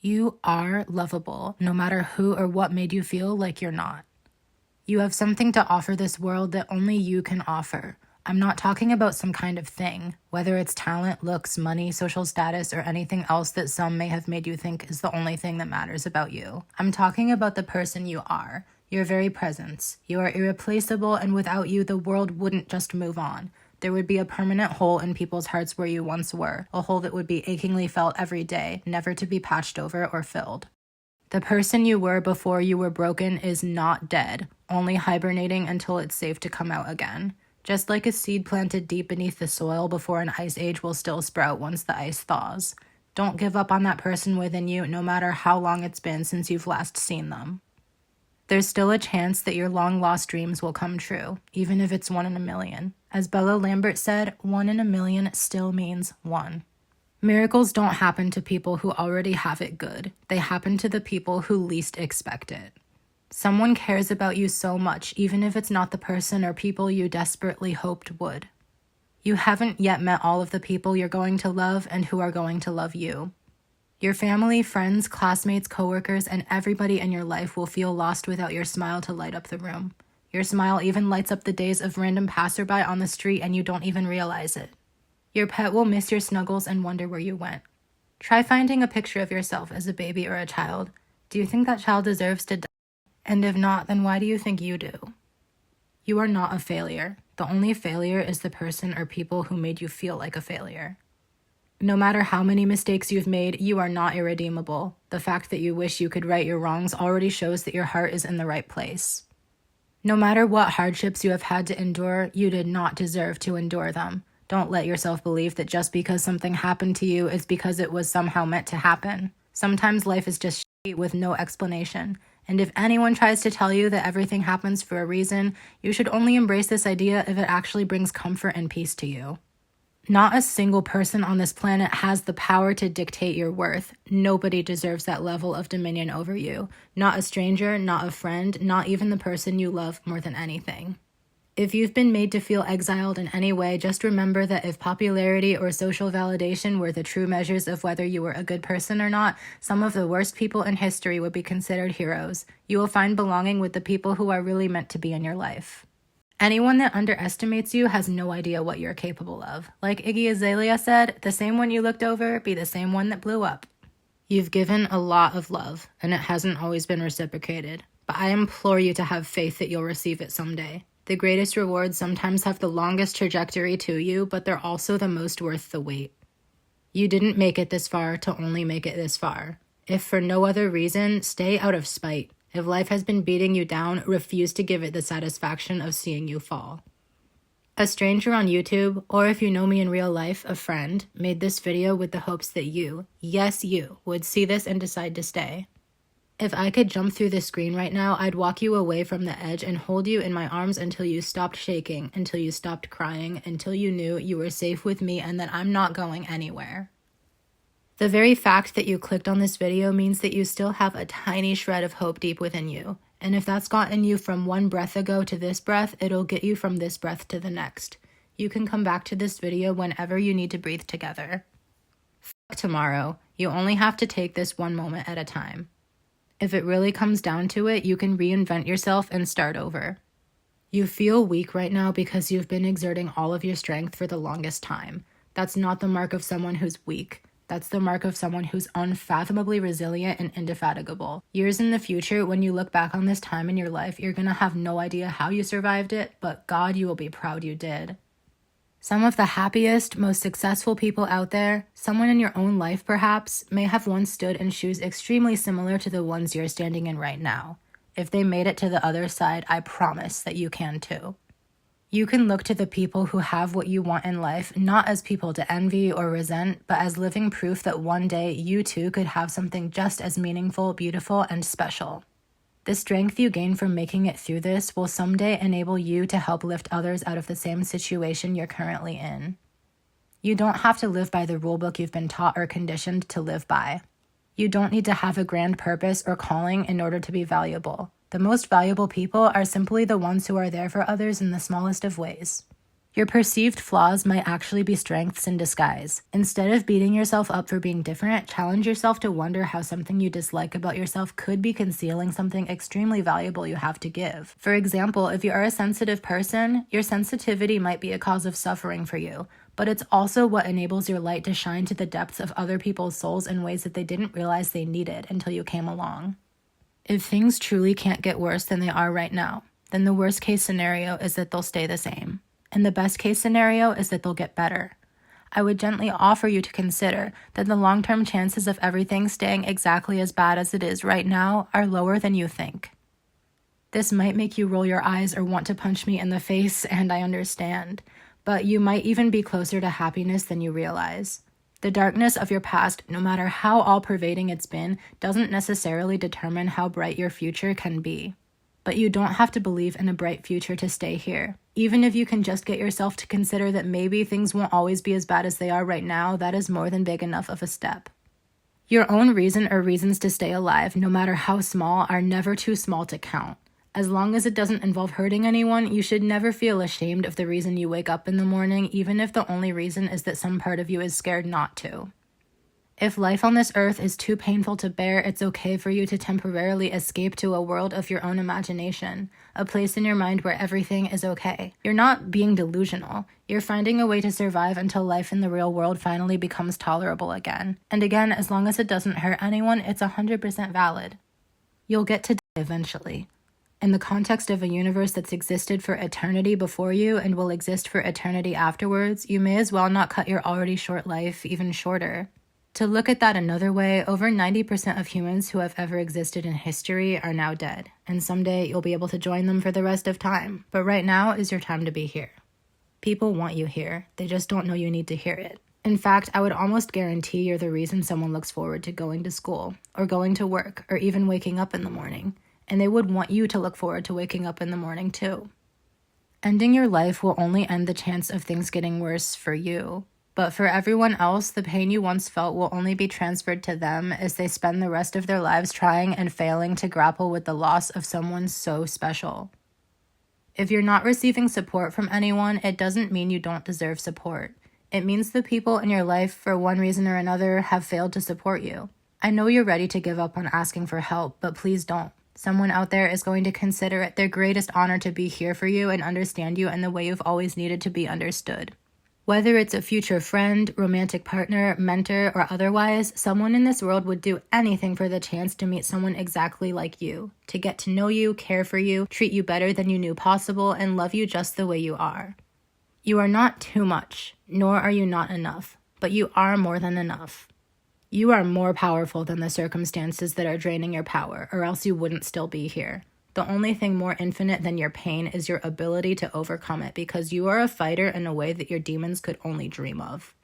You are lovable, no matter who or what made you feel like you're not. You have something to offer this world that only you can offer. I'm not talking about some kind of thing, whether it's talent, looks, money, social status, or anything else that some may have made you think is the only thing that matters about you. I'm talking about the person you are, your very presence. You are irreplaceable, and without you, the world wouldn't just move on. There would be a permanent hole in people's hearts where you once were, a hole that would be achingly felt every day, never to be patched over or filled. The person you were before you were broken is not dead, only hibernating until it's safe to come out again. Just like a seed planted deep beneath the soil before an ice age will still sprout once the ice thaws. Don't give up on that person within you, no matter how long it's been since you've last seen them. There's still a chance that your long-lost dreams will come true, even if it's 1 in a million. As Bella Lambert said, 1 in a million still means 1. Miracles don't happen to people who already have it good. They happen to the people who least expect it. Someone cares about you so much, even if it's not the person or people you desperately hoped would. You haven't yet met all of the people you're going to love and who are going to love you. Your family, friends, classmates, coworkers, and everybody in your life will feel lost without your smile to light up the room. Your smile even lights up the days of random passerby on the street and you don't even realize it. Your pet will miss your snuggles and wonder where you went. Try finding a picture of yourself as a baby or a child. Do you think that child deserves to die? And if not, then why do you think you do? You are not a failure. The only failure is the person or people who made you feel like a failure. No matter how many mistakes you've made, you are not irredeemable. The fact that you wish you could right your wrongs already shows that your heart is in the right place. No matter what hardships you have had to endure, you did not deserve to endure them. Don't let yourself believe that just because something happened to you is because it was somehow meant to happen. Sometimes life is just shitty with no explanation. And if anyone tries to tell you that everything happens for a reason, you should only embrace this idea if it actually brings comfort and peace to you. Not a single person on this planet has the power to dictate your worth. Nobody deserves that level of dominion over you. Not a stranger, not a friend, not even the person you love more than anything. If you've been made to feel exiled in any way, just remember that if popularity or social validation were the true measures of whether you were a good person or not, some of the worst people in history would be considered heroes. You will find belonging with the people who are really meant to be in your life. Anyone that underestimates you has no idea what you're capable of. Like Iggy Azalea said, the same one you looked over be the same one that blew up. You've given a lot of love, and it hasn't always been reciprocated. But I implore you to have faith that you'll receive it someday. The greatest rewards sometimes have the longest trajectory to you, but they're also the most worth the wait. You didn't make it this far to only make it this far. If for no other reason, stay out of spite. If life has been beating you down, refuse to give it the satisfaction of seeing you fall. A stranger on YouTube, or if you know me in real life, a friend, made this video with the hopes that you, yes you, would see this and decide to stay. If I could jump through the screen right now, I'd walk you away from the edge and hold you in my arms until you stopped shaking, until you stopped crying, until you knew you were safe with me and that I'm not going anywhere. The very fact that you clicked on this video means that you still have a tiny shred of hope deep within you. And if that's gotten you from one breath ago to this breath, it'll get you from this breath to the next. You can come back to this video whenever you need to breathe together. Fuck tomorrow. You only have to take this one moment at a time. If it really comes down to it, you can reinvent yourself and start over. You feel weak right now because you've been exerting all of your strength for the longest time. That's not the mark of someone who's weak. That's the mark of someone who's unfathomably resilient and indefatigable. Years in the future, when you look back on this time in your life, you're gonna have no idea how you survived it, but God, you will be proud you did. Some of the happiest, most successful people out there, someone in your own life perhaps, may have once stood in shoes extremely similar to the ones you're standing in right now. If they made it to the other side, I promise that you can too. You can look to the people who have what you want in life, not as people to envy or resent, but as living proof that one day you too could have something just as meaningful, beautiful, and special. The strength you gain from making it through this will someday enable you to help lift others out of the same situation you're currently in. You don't have to live by the rulebook you've been taught or conditioned to live by. You don't need to have a grand purpose or calling in order to be valuable. The most valuable people are simply the ones who are there for others in the smallest of ways. Your perceived flaws might actually be strengths in disguise. Instead of beating yourself up for being different, challenge yourself to wonder how something you dislike about yourself could be concealing something extremely valuable you have to give. For example, if you are a sensitive person, your sensitivity might be a cause of suffering for you, but it's also what enables your light to shine to the depths of other people's souls in ways that they didn't realize they needed until you came along. If things truly can't get worse than they are right now, then the worst case scenario is that they'll stay the same. And the best case scenario is that they'll get better. I would gently offer you to consider that the long-term chances of everything staying exactly as bad as it is right now are lower than you think. This might make you roll your eyes or want to punch me in the face, and I understand, but you might even be closer to happiness than you realize. The darkness of your past, no matter how all-pervading it's been, doesn't necessarily determine how bright your future can be. But you don't have to believe in a bright future to stay here. Even if you can just get yourself to consider that maybe things won't always be as bad as they are right now, that is more than big enough of a step. Your own reason or reasons to stay alive, no matter how small, are never too small to count. As long as it doesn't involve hurting anyone, you should never feel ashamed of the reason you wake up in the morning, even if the only reason is that some part of you is scared not to. If life on this earth is too painful to bear, it's okay for you to temporarily escape to a world of your own imagination, a place in your mind where everything is okay. You're not being delusional. You're finding a way to survive until life in the real world finally becomes tolerable again. And again, as long as it doesn't hurt anyone, it's 100% valid. You'll get to die eventually. In the context of a universe that's existed for eternity before you and will exist for eternity afterwards, you may as well not cut your already short life even shorter. To look at that another way, over 90% of humans who have ever existed in history are now dead, and someday you'll be able to join them for the rest of time. But right now is your time to be here. People want you here, they just don't know you need to hear it. In fact, I would almost guarantee you're the reason someone looks forward to going to school, or going to work, or even waking up in the morning. And they would want you to look forward to waking up in the morning too. Ending your life will only end the chance of things getting worse for you. But for everyone else, the pain you once felt will only be transferred to them as they spend the rest of their lives trying and failing to grapple with the loss of someone so special. If you're not receiving support from anyone, it doesn't mean you don't deserve support. It means the people in your life, for one reason or another, have failed to support you. I know you're ready to give up on asking for help, but please don't. Someone out there is going to consider it their greatest honor to be here for you and understand you in the way you've always needed to be understood. Whether it's a future friend, romantic partner, mentor, or otherwise, someone in this world would do anything for the chance to meet someone exactly like you, to get to know you, care for you, treat you better than you knew possible, and love you just the way you are. You are not too much, nor are you not enough, but you are more than enough. You are more powerful than the circumstances that are draining your power, or else you wouldn't still be here. The only thing more infinite than your pain is your ability to overcome it, because you are a fighter in a way that your demons could only dream of.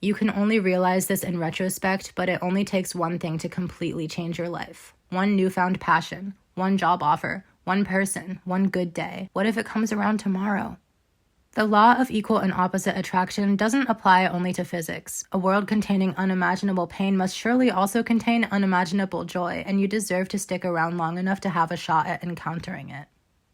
You can only realize this in retrospect, but it only takes one thing to completely change your life. One newfound passion, one job offer, one person, one good day. What if it comes around tomorrow? The law of equal and opposite attraction doesn't apply only to physics. A world containing unimaginable pain must surely also contain unimaginable joy, and you deserve to stick around long enough to have a shot at encountering it.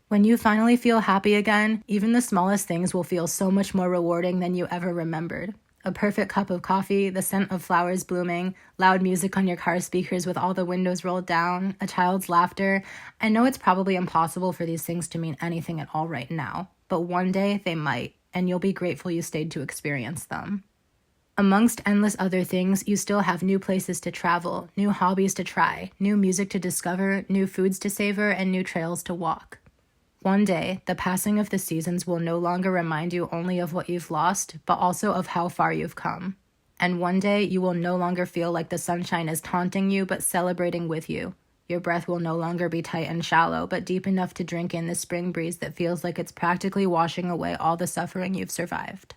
When you finally feel happy again, even the smallest things will feel so much more rewarding than you ever remembered. A perfect cup of coffee, the scent of flowers blooming, loud music on your car speakers with all the windows rolled down, a child's laughter. I know it's probably impossible for these things to mean anything at all right now. But one day they might, and you'll be grateful you stayed to experience them. Amongst endless other things, you still have new places to travel, new hobbies to try, new music to discover, new foods to savor, and new trails to walk. One day, the passing of the seasons will no longer remind you only of what you've lost, but also of how far you've come. And one day, you will no longer feel like the sunshine is taunting you, but celebrating with you. Your breath will no longer be tight and shallow, but deep enough to drink in the spring breeze that feels like it's practically washing away all the suffering you've survived.